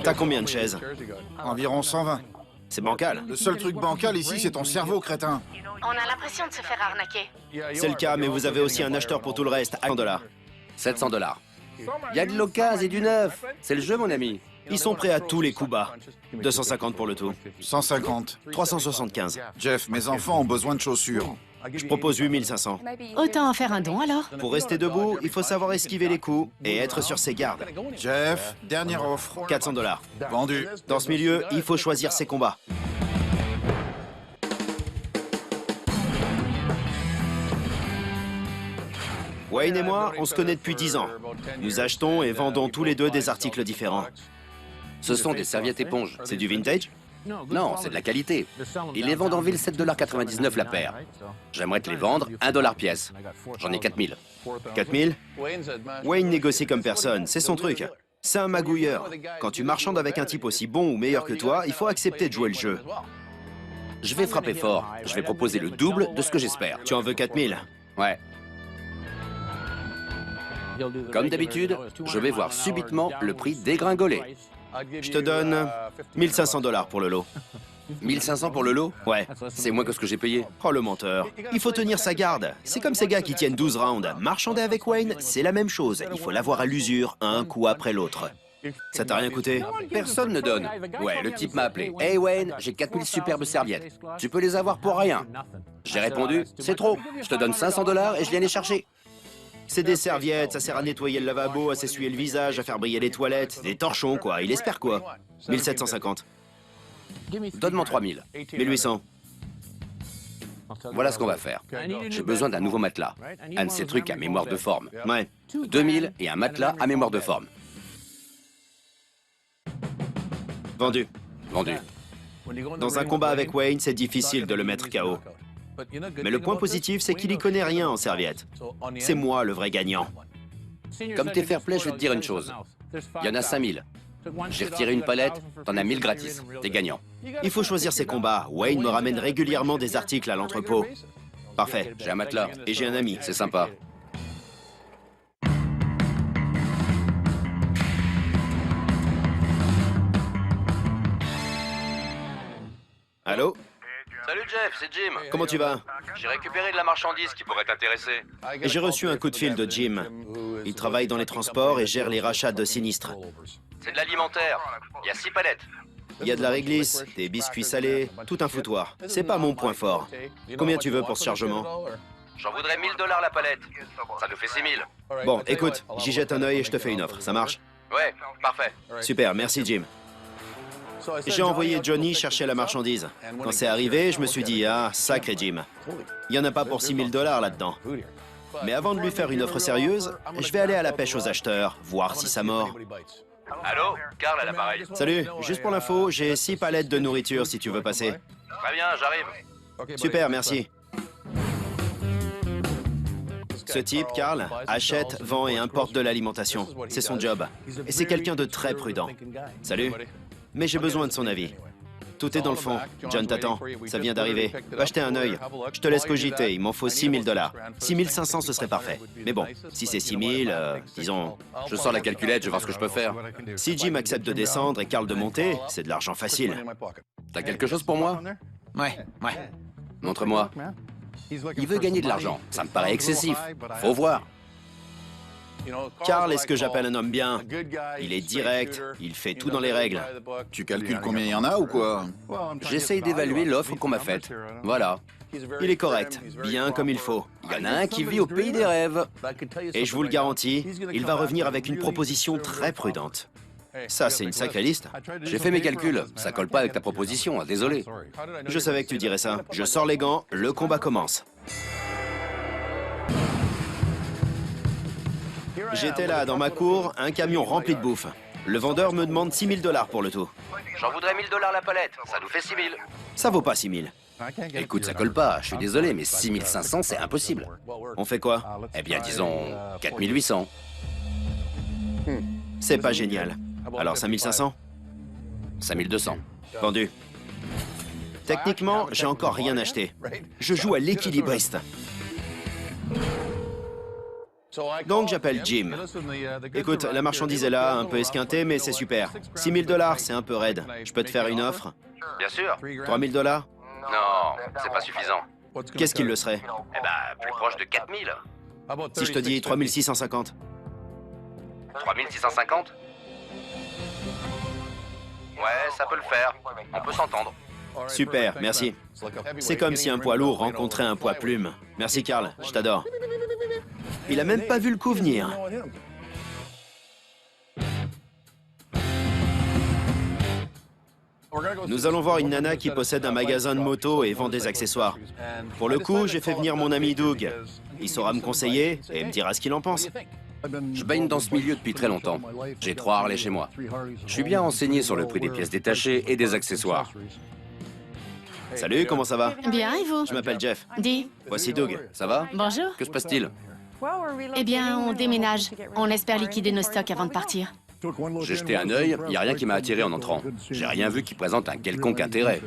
T'as combien de chaises? Environ 120. C'est bancal. Le seul truc bancal ici, c'est ton cerveau, crétin. On a l'impression de se faire arnaquer. C'est le cas, mais vous avez aussi un acheteur pour tout le reste, à 100 $. 700 $. Il y a de l'occasion et du neuf. C'est le jeu, mon ami. Ils sont prêts à tous les coups bas. 250 pour le tout. 150. 375. Jeff, mes enfants ont besoin de chaussures. Je propose 8500. Autant en faire un don alors. Pour rester debout, il faut savoir esquiver les coups et être sur ses gardes. Jeff, dernière offre. 400 $. Vendu. Dans ce milieu, il faut choisir ses combats. Wayne et moi, on se connaît depuis 10 ans. Nous achetons et vendons tous les deux des articles différents. Ce sont des serviettes éponges. C'est du vintage? Non, c'est de la qualité. Ils les vendent en ville 7,99 $ la paire. J'aimerais te les vendre 1 $ pièce. J'en ai 4000. 4000? Wayne négocie comme personne, c'est son truc. C'est un magouilleur. Quand tu marchandes avec un type aussi bon ou meilleur que toi, il faut accepter de jouer le jeu. Je vais frapper fort. Je vais proposer le double de ce que j'espère. Tu en veux 4000? Ouais. Comme d'habitude, je vais voir subitement le prix dégringoler. Je te donne 1500 $ pour le lot. 1500 pour le lot? Ouais. C'est moins que ce que j'ai payé. Oh le menteur. Il faut tenir sa garde. C'est comme ces gars qui tiennent 12 rounds. Marchander avec Wayne, c'est la même chose. Il faut l'avoir à l'usure, un coup après l'autre. Ça t'a rien coûté? Personne ne donne. Ouais, le type m'a appelé. Hey Wayne, j'ai 4000 superbes serviettes. Tu peux les avoir pour rien. J'ai répondu, c'est trop. Je te donne 500 $ et je viens les chercher. C'est des serviettes, ça sert à nettoyer le lavabo, à s'essuyer le visage, à faire briller les toilettes. Des torchons, quoi. Il espère quoi? 1750. Donne-moi 3000. 1800. Voilà ce qu'on va faire. J'ai besoin d'un nouveau matelas. Un de ces trucs à mémoire de forme. Ouais. 2000 et un matelas à mémoire de forme. Vendu. Vendu. Dans un combat avec Wayne, c'est difficile de le mettre KO. Mais le point positif, c'est qu'il y connaît rien en serviette. C'est moi le vrai gagnant. Comme t'es fair play, je vais te dire une chose. Il y en a 5000. J'ai retiré une palette, t'en as 1000 gratis. T'es gagnant. Il faut choisir ses combats. Wayne me ramène régulièrement des articles à l'entrepôt. Parfait. J'ai un matelas. Et j'ai un ami. C'est sympa. Allô? Salut Jeff, c'est Jim. Comment tu vas? J'ai récupéré de la marchandise qui pourrait t'intéresser. Et j'ai reçu un coup de fil de Jim. Il travaille dans les transports et gère les rachats de sinistres. C'est de l'alimentaire. Il y a 6 palettes. Il y a de la réglisse, des biscuits salés, tout un foutoir. C'est pas mon point fort. Combien tu veux pour ce chargement? J'en voudrais 1000 $ la palette. Ça nous fait 6000. Bon, écoute, j'y jette un œil et je te fais une offre. Ça marche? Ouais, parfait. Super, merci Jim. J'ai envoyé Johnny chercher la marchandise. Quand c'est arrivé, je me suis dit, ah, sacré Jim. Il n'y en a pas pour 6000 $ là-dedans. Mais avant de lui faire une offre sérieuse, je vais aller à la pêche aux acheteurs, voir si ça mord. Allô, Carl à l'appareil. Salut, juste pour l'info, j'ai 6 palettes de nourriture si tu veux passer. Très bien, j'arrive. Super, merci. Ce type, Carl, achète, vend et importe de l'alimentation. C'est son job. Et c'est quelqu'un de très prudent. Salut. Mais j'ai besoin de son avis. Tout est dans le fond. John t'attend. Ça vient d'arriver. Va jeter un œil. Je te laisse cogiter. Il m'en faut 6000 $. 6500, ce serait parfait. Mais bon, si c'est 6000, disons... Je sors la calculette, je vais voir ce que je peux faire. Si Jim accepte de descendre et Carl de monter, c'est de l'argent facile. T'as quelque chose pour moi? Ouais. Montre-moi. Il veut gagner de l'argent. Ça me paraît excessif. Faut voir. Carl est ce que j'appelle un homme bien. Il est direct, il fait tout dans les règles. Tu calcules combien il y en a ou quoi? J'essaye d'évaluer l'offre qu'on m'a faite. Voilà. Il est correct, bien comme il faut. Il y en a un qui vit au pays des rêves. Et je vous le garantis, il va revenir avec une proposition très prudente. Ça, c'est une sacrée liste. J'ai fait mes calculs. Ça colle pas avec ta proposition, hein, désolé. Je savais que tu dirais ça. Je sors les gants, le combat commence. J'étais là, dans ma cour, un camion rempli de bouffe. Le vendeur me demande 6000 $ pour le tout. J'en voudrais 1000 $ la palette. Ça nous fait 6000. Ça vaut pas 6000. Écoute, ça colle pas. Je suis désolé, mais 6500, c'est impossible. On fait quoi? Eh bien, disons 4800. C'est pas génial. Alors 5500? 5200. Vendu. Techniquement, j'ai encore rien acheté. Je joue à l'équilibriste. Donc j'appelle Jim. Écoute, la marchandise est là, un peu esquintée, mais c'est super. 6 000 $, c'est un peu raide. Je peux te faire une offre? Bien sûr. 3 000 $? Non, c'est pas suffisant. Qu'est-ce qu'il le serait? Eh ben, plus proche de 4000. Si je te dis 3 650? 3650? Ouais, ça peut le faire. On peut s'entendre. Super, merci. C'est comme si un poids lourd rencontrait un poids plume. Merci Carl, je t'adore. Il a même pas vu le coup venir. Nous allons voir une nana qui possède un magasin de motos et vend des accessoires. Pour le coup, j'ai fait venir mon ami Doug. Il saura me conseiller et me dira ce qu'il en pense. Je baigne dans ce milieu depuis très longtemps. J'ai 3 Harley chez moi. Je suis bien renseigné sur le prix des pièces détachées et des accessoires. Salut, comment ça va? Bien, et vous? Je m'appelle Jeff. Dis. Voici Doug. Ça va? Bonjour. Que se passe-t-il? Eh bien, on déménage. On espère liquider nos stocks avant de partir. J'ai jeté un œil, il n'y a rien qui m'a attiré en entrant. J'ai rien vu qui présente un quelconque intérêt.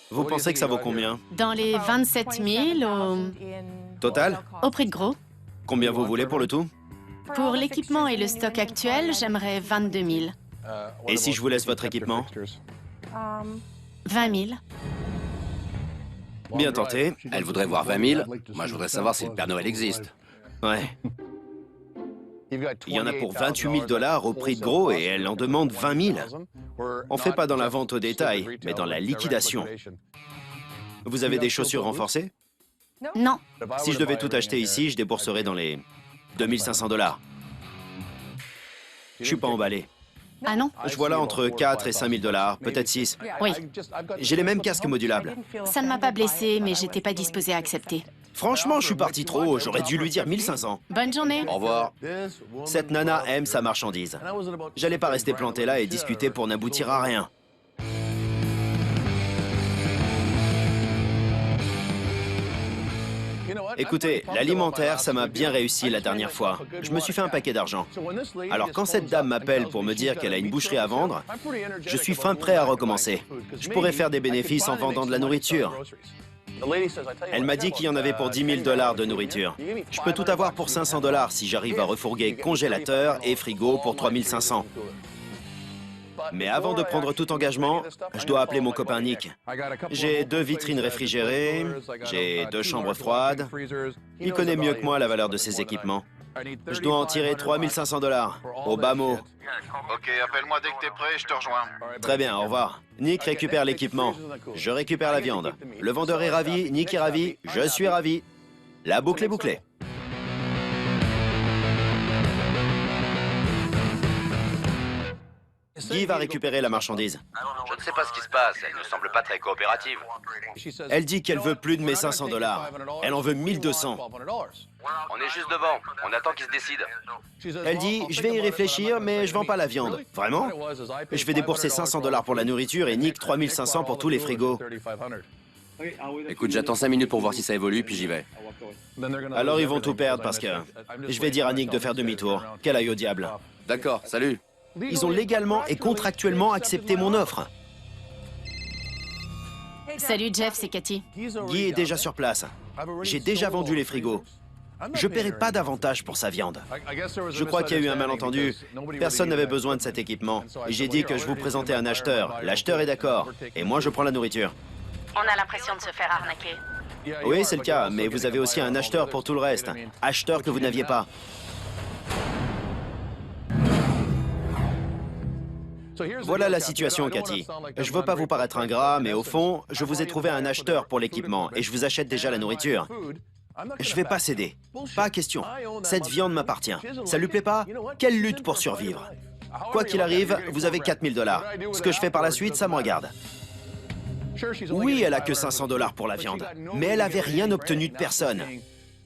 Vous pensez que ça vaut combien? Dans les 27 000 Total? au prix de gros. Combien vous voulez pour le tout? Pour l'équipement et le stock actuel, j'aimerais 22 000. Et si je vous laisse votre équipement? 20 000. Bien tenté. Elle voudrait voir 20 000. Moi, je voudrais savoir si le Père Noël existe. Ouais. Il y en a pour 28 000 $ au prix de gros et elle en demande 20 000. On fait pas dans la vente au détail, mais dans la liquidation. Vous avez des chaussures renforcées? Non. Si je devais tout acheter ici, je débourserais dans les 2 500 $. Je suis pas emballé. Ah non? Je vois là entre 4 et 5 000 $, peut-être 6. Oui. J'ai les mêmes casques modulables. Ça ne m'a pas blessé, mais j'étais pas disposée à accepter. Franchement, je suis parti trop haut, j'aurais dû lui dire 1500. Bonne journée. Au revoir. Cette nana aime sa marchandise. J'allais pas rester planté là et discuter pour n'aboutir à rien. Écoutez, l'alimentaire, ça m'a bien réussi la dernière fois. Je me suis fait un paquet d'argent. Alors quand cette dame m'appelle pour me dire qu'elle a une boucherie à vendre, je suis fin prêt à recommencer. Je pourrais faire des bénéfices en vendant de la nourriture. Elle m'a dit qu'il y en avait pour 10 000 $ de nourriture. Je peux tout avoir pour 500 $ si j'arrive à refourguer congélateur et frigo pour 3 500. Mais avant de prendre tout engagement, je dois appeler mon copain Nick. J'ai 2 vitrines réfrigérées, j'ai 2 chambres froides. Il connaît mieux que moi la valeur de ses équipements. Je dois en tirer 3 500 $, au bas mot. Ok, appelle-moi dès que t'es prêt, je te rejoins. Très bien, au revoir. Nick récupère l'équipement. Je récupère la viande. Le vendeur est ravi, Nick est ravi, je suis ravi. La boucle est bouclée. Guy va récupérer la marchandise. Je ne sais pas ce qui se passe, elle ne semble pas très coopérative. Elle dit qu'elle veut plus de mes 500 $. Elle en veut 1200. On est juste devant, on attend qu'il se décide. Elle dit, je vais y réfléchir, mais je vends pas la viande. Vraiment? Je vais débourser 500 $ pour la nourriture et Nick 3 500 pour tous les frigos. Écoute, j'attends 5 minutes pour voir si ça évolue, puis j'y vais. Alors ils vont tout perdre parce que je vais dire à Nick de faire demi-tour. Qu'elle aille au diable. D'accord, salut. Ils ont légalement et contractuellement accepté mon offre. Salut Jeff, c'est Cathy. Guy est déjà sur place. J'ai déjà vendu les frigos. Je paierai pas davantage pour sa viande. Je crois qu'il y a eu un malentendu. Personne n'avait besoin de cet équipement. Et j'ai dit que je vous présentais un acheteur. L'acheteur est d'accord. Et moi, je prends la nourriture. On a l'impression de se faire arnaquer. Oui, c'est le cas, mais vous avez aussi un acheteur pour tout le reste. Acheteur que vous n'aviez pas. Voilà la situation, Cathy. Je veux pas vous paraître ingrat, mais au fond, je vous ai trouvé un acheteur pour l'équipement et je vous achète déjà la nourriture. Je vais pas céder. Pas question. Cette viande m'appartient. Ça lui plaît pas? Quelle lutte pour survivre? Quoi qu'il arrive, vous avez 4 000 $. Ce que je fais par la suite, ça me regarde. Oui, elle a que 500 $ pour la viande, mais elle avait rien obtenu de personne.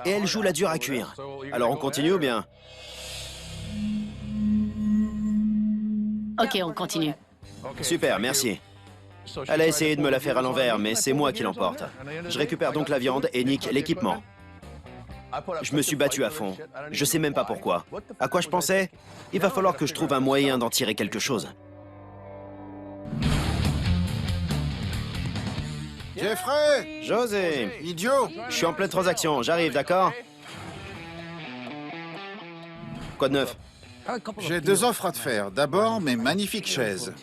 Et elle joue la dure à cuire. Alors on continue ou bien? Ok, on continue. Super, merci. Elle a essayé de me la faire à l'envers, mais c'est moi qui l'emporte. Je récupère donc la viande et Nick l'équipement. Je me suis battu à fond. Je sais même pas pourquoi. À quoi je pensais? Il va falloir que je trouve un moyen d'en tirer quelque chose. Jeffrey! José, Idiot! je suis en pleine transaction, j'arrive, d'accord? Quoi de neuf? J'ai 2 offres à te faire. D'abord, mes magnifiques chaises.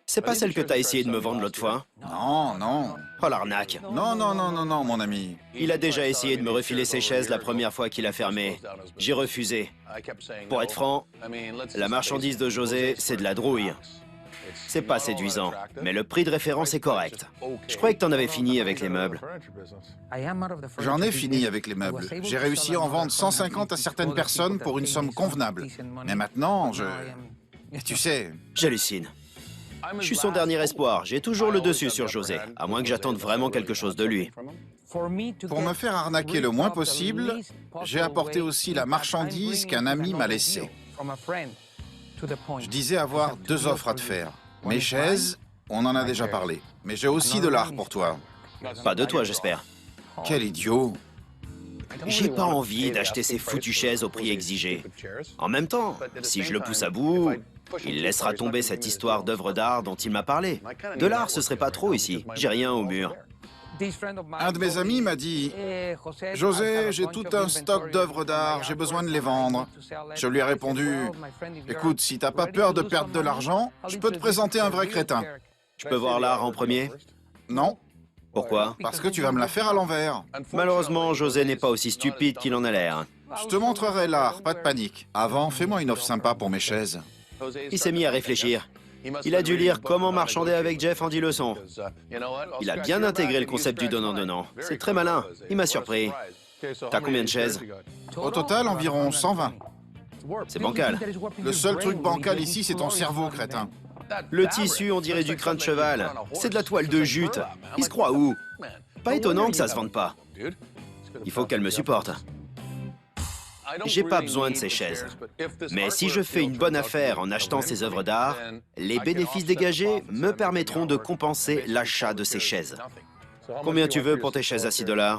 C'est pas celle que t'as essayé de me vendre l'autre fois? Non, non. Oh l'arnaque! Non, non, non, non, non, mon ami. Il a déjà essayé de me refiler ses chaises la première fois qu'il a fermé. J'ai refusé. Pour être franc, la marchandise de José, c'est de la drouille. C'est pas séduisant, mais le prix de référence est correct. Je croyais que t'en avais fini avec les meubles. J'en ai fini avec les meubles. J'ai réussi à en vendre 150 à certaines personnes pour une somme convenable. Mais maintenant, tu sais... J'hallucine. Je suis son dernier espoir. J'ai toujours le dessus sur José, à moins que j'attende vraiment quelque chose de lui. Pour me faire arnaquer le moins possible, j'ai apporté aussi la marchandise qu'un ami m'a laissée. Je disais avoir 2 offres à te faire. Mes chaises, on en a déjà parlé. Mais j'ai aussi de l'art pour toi. Pas de toi, j'espère. Quel idiot! J'ai pas envie d'acheter ces foutues chaises au prix exigé. En même temps, si je le pousse à bout, il laissera tomber cette histoire d'œuvres d'art dont il m'a parlé. De l'art, ce serait pas trop ici. J'ai rien au mur. Un de mes amis m'a dit « José, j'ai tout un stock d'œuvres d'art, j'ai besoin de les vendre. » Je lui ai répondu « Écoute, si t'as pas peur de perdre de l'argent, je peux te présenter un vrai crétin. » Je peux voir l'art en premier? Non, Pourquoi? parce que tu vas me la faire à l'envers. Malheureusement, José n'est pas aussi stupide qu'il en a l'air. Je te montrerai l'art, pas de panique. Avant, fais-moi une offre sympa pour mes chaises. Il s'est mis à réfléchir. Il a dû lire Comment marchander avec Jeff en 10 leçons. Il a bien intégré le concept du donnant-donnant. C'est très malin. Il m'a surpris. T'as combien de chaises? Au total, environ 120. C'est bancal. Le seul truc bancal ici, c'est ton cerveau, crétin. Le tissu, on dirait du crin de cheval. C'est de la toile de jute. Il se croit où? Pas étonnant que ça se vende pas. Il faut qu'elle me supporte. J'ai pas besoin de ces chaises. Mais si je fais une bonne affaire en achetant ces œuvres d'art, les bénéfices dégagés me permettront de compenser l'achat de ces chaises. Combien tu veux pour tes chaises à $6?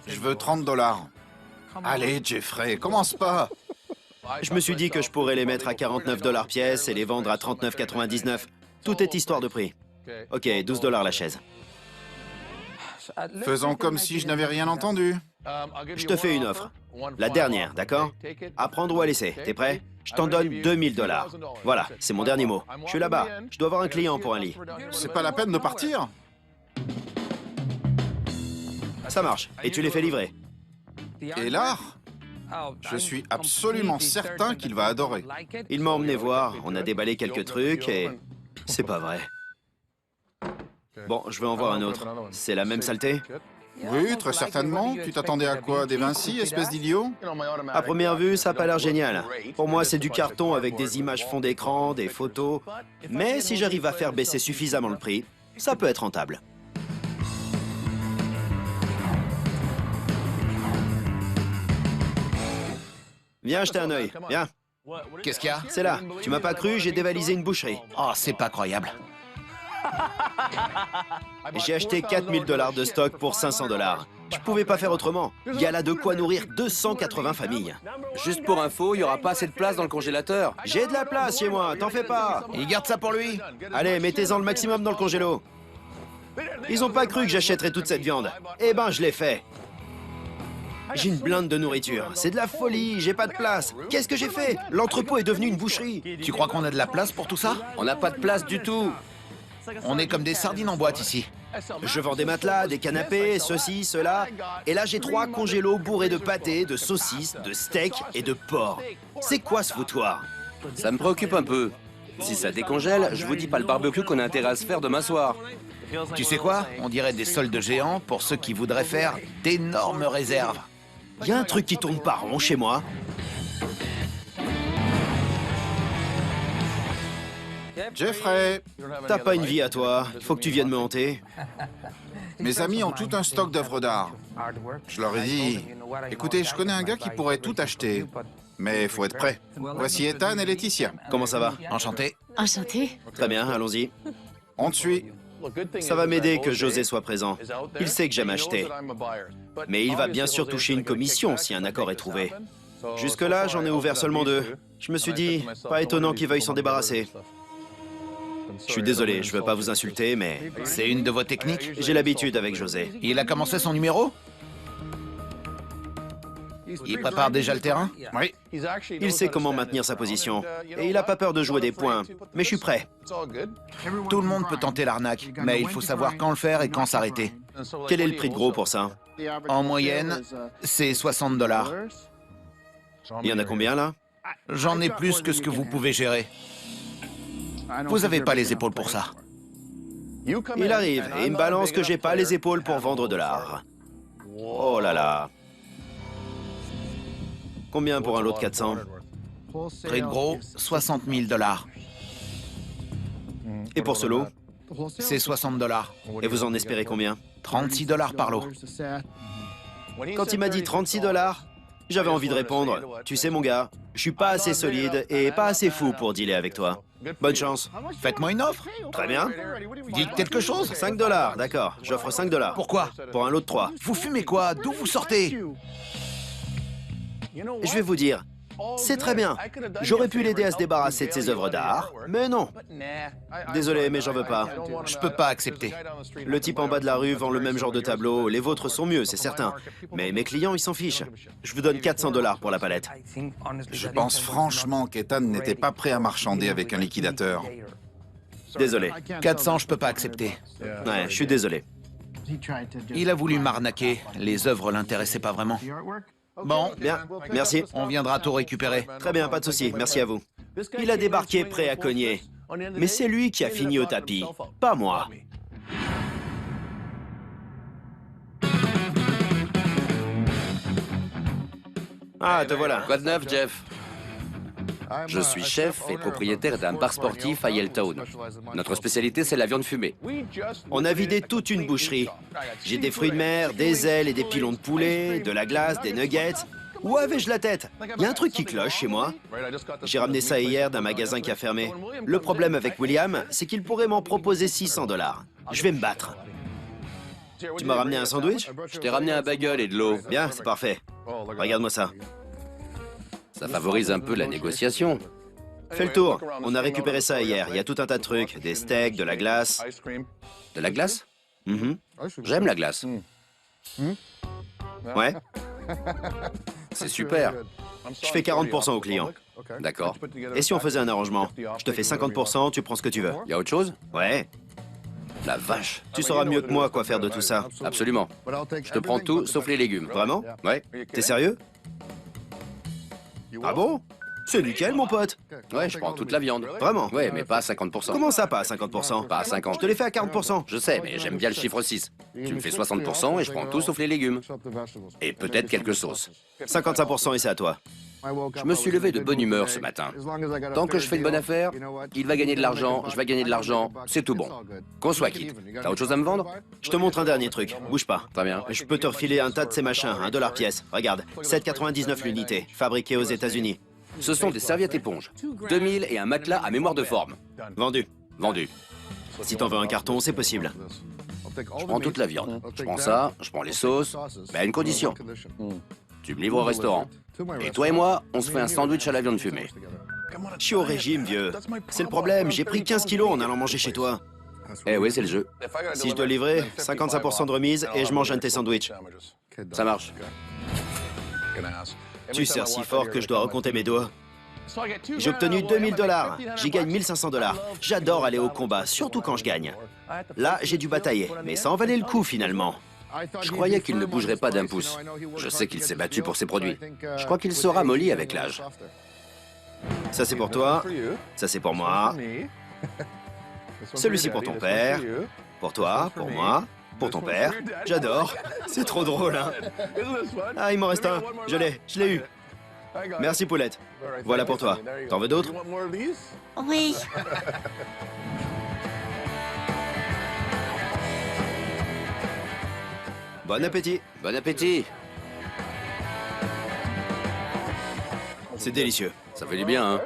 Je veux 30 $. Allez, Jeffrey, commence pas. Je me suis dit que je pourrais les mettre à 49 $ pièce et les vendre à 39,99. Tout est histoire de prix. Ok, 12 $ la chaise. Faisons comme si je n'avais rien entendu. Je te fais une offre. La dernière, d'accord? À prendre ou à laisser. T'es prêt? Je t'en donne 2000 $. Voilà, c'est mon dernier mot. Je suis là-bas. Je dois avoir un client pour un lit. C'est pas la peine de partir. Ça marche. Et tu les fais livrer. Et l'art? Je suis absolument certain qu'il va adorer. Il m'a emmené voir. On a déballé quelques trucs et... C'est pas vrai. Bon, je vais en voir un autre. C'est la même saleté? Oui, très certainement. Tu t'attendais à quoi? Des Vinci, espèce d'idiot? À première vue, ça a pas l'air génial. Pour moi, c'est du carton avec des images fond d'écran, des photos. Mais si j'arrive à faire baisser suffisamment le prix, ça peut être rentable. Viens jeter un œil, viens. Qu'est-ce qu'il y a? C'est là. Tu m'as pas cru, j'ai dévalisé une boucherie. Oh, c'est pas croyable. J'ai acheté 4000 $ de stock pour 500 $. Je pouvais pas faire autrement. Il y a là de quoi nourrir 280 familles. Juste pour info, il y aura pas assez de place dans le congélateur. J'ai de la place chez moi, t'en fais pas. Il garde ça pour lui. Allez, mettez-en le maximum dans le congélo. Ils ont pas cru que j'achèterais toute cette viande. Eh ben, je l'ai fait. J'ai une blinde de nourriture. C'est de la folie, j'ai pas de place. Qu'est-ce que j'ai fait? L'entrepôt est devenu une boucherie. Tu crois qu'on a de la place pour tout ça? On n'a pas de place du tout. On est comme des sardines en boîte ici. Je vends des matelas, des canapés, ceci, cela. Et là, j'ai 3 congélos bourrés de pâtés, de saucisses, de steaks et de porc. C'est quoi ce foutoir? Ça me préoccupe un peu. Si ça décongèle, je vous dis pas le barbecue qu'on a intérêt à se faire demain soir. Tu sais quoi? On dirait des soldes géants pour ceux qui voudraient faire d'énormes réserves. Y a un truc qui tourne pas rond chez moi. Jeffrey, T'as pas une vie à toi. Il faut que tu viennes me hanter. mes amis ont tout un stock d'œuvres d'art. Je leur ai dit, écoutez, je connais un gars qui pourrait tout acheter. Mais il faut être prêt. Voici Ethan et Laetitia. Comment ça va? Enchanté. Enchanté. Très bien, allons-y. On te suit. Ça va m'aider que José soit présent. Il sait que j'aime acheter. Mais il va bien sûr toucher une commission si un accord est trouvé. Jusque-là, j'en ai ouvert seulement 2. Je me suis dit, pas étonnant qu'il veuille s'en débarrasser. Je suis désolé, je veux pas vous insulter, mais C'est une de vos techniques? j'ai l'habitude avec José. Il a commencé son numéro? Il prépare déjà le terrain? Oui. Il sait comment maintenir sa position. Et il a pas peur de jouer des points. Mais je suis prêt. Tout le monde peut tenter l'arnaque, mais il faut savoir quand le faire et quand s'arrêter. Quel est le prix de gros pour ça? En moyenne, c'est 60 $. Il y en a combien là? J'en ai plus que ce que vous pouvez gérer. Vous avez pas les épaules pour ça. Il arrive et il me balance que j'ai pas les épaules pour vendre de l'art. Oh là là. Combien pour un lot de 400? Prix de gros, 60 000 $. Et pour ce lot? C'est 60 $. Et vous en espérez combien? 36 $ par lot. Quand il m'a dit 36 $, j'avais envie de répondre. Tu sais mon gars, je suis pas assez solide et pas assez fou pour dealer avec toi. Bonne chance. Faites-moi une offre. Très bien. Dites quelque chose. 5 $, d'accord. J'offre 5 $. Pourquoi? Pour un lot de 3. Vous fumez quoi? D'où vous sortez? Je vais vous dire, c'est très bien. J'aurais pu l'aider à se débarrasser de ses œuvres d'art, mais non. Désolé, mais j'en veux pas. Je peux pas accepter. Le type en bas de la rue vend le même genre de tableau. Les vôtres sont mieux, c'est certain. Mais mes clients, ils s'en fichent. Je vous donne 400 $ pour la palette. Je pense franchement qu'Ethan n'était pas prêt à marchander avec un liquidateur. Désolé. 400, je peux pas accepter. Ouais, je suis désolé. Il a voulu m'arnaquer. Les œuvres l'intéressaient pas vraiment. Bon, Bien, merci. on viendra tout récupérer. Très bien, pas de souci. Merci à vous. Il a débarqué prêt à cogner. Mais c'est lui qui a fini au tapis, pas moi. Ah, te voilà. Quoi de neuf, Jeff? Je suis chef et propriétaire d'un bar sportif à Yaletown. Notre spécialité, c'est la viande fumée. On a vidé toute une boucherie. J'ai des fruits de mer, des ailes et des pilons de poulet, de la glace, des nuggets. Où avais-je la tête? Il y a un truc qui cloche chez moi. J'ai ramené ça hier d'un magasin qui a fermé. Le problème avec William, c'est qu'il pourrait m'en proposer 600 $. Je vais me battre. Tu m'as ramené un sandwich? Je t'ai ramené un bagel et de l'eau. Bien, c'est parfait. Regarde-moi ça. Ça favorise un peu la négociation. Fais le tour. On a récupéré ça hier. Il y a tout un tas de trucs. Des steaks, de la glace. De la glace? Mhm. J'aime la glace. Ouais. C'est super. Je fais 40% aux clients. D'accord. Et si on faisait un arrangement? Je te fais 50%, tu prends ce que tu veux. Y a autre chose? Ouais. La vache. Tu sauras mieux que moi quoi faire de tout ça. Absolument. Je te prends tout, sauf les légumes. Vraiment? Ouais. T'es sérieux? Ah bon? C'est nickel, mon pote. Ouais, je prends toute la viande. Vraiment? Ouais, mais pas à 50%. Comment ça, pas à 50%? Pas à 50. Je te l'ai fait à 40%. Je sais, mais j'aime bien le chiffre 6. Tu me fais 60% et je prends tout sauf les légumes. Et peut-être quelques sauces. 55% et c'est à toi. Je me suis levé de bonne humeur ce matin. Tant que je fais une bonne affaire, il va gagner de l'argent, je vais gagner de l'argent, c'est tout bon. Qu'on soit quitte. T'as autre chose à me vendre? Je te montre un dernier truc. Bouge pas. Très bien. Je peux te refiler un tas de ces machins, $1 pièce. Regarde, 7,99 l'unité, fabriqué aux États-Unis. Ce sont des serviettes éponges. 2000 et un matelas à mémoire de forme. Vendu. Vendu. Si t'en veux un carton, c'est possible. Je prends toute la viande. Je prends ça, je prends les sauces, mais à une condition. Tu me livres au restaurant. Et toi et moi, on se fait un sandwich à la viande fumée. Je suis au régime, vieux. C'est le problème, j'ai pris 15 kilos en allant manger chez toi. Eh oui, c'est le jeu. Si je dois livrer, 55% de remise et je mange un de tes sandwichs. Ça marche. Tu serres si fort que je dois recompter mes doigts. J'ai obtenu 2000 $. J'y gagne 1500 $. J'adore aller au combat, surtout quand je gagne. Là, j'ai dû batailler, mais ça en valait le coup finalement. Je croyais qu'il ne bougerait pas d'un pouce. Je sais qu'il s'est battu pour ses produits. Je crois qu'il sera molli avec l'âge. Ça c'est pour toi, ça c'est pour moi. Celui-ci pour ton père, pour toi, pour moi, pour ton père. J'adore, c'est trop drôle, hein. Ah, il m'en reste un, je l'ai eu. Merci Poulette. Voilà pour toi. T'en veux d'autres? Oui. Bon appétit. Bon appétit. C'est délicieux. Ça fait du bien, hein?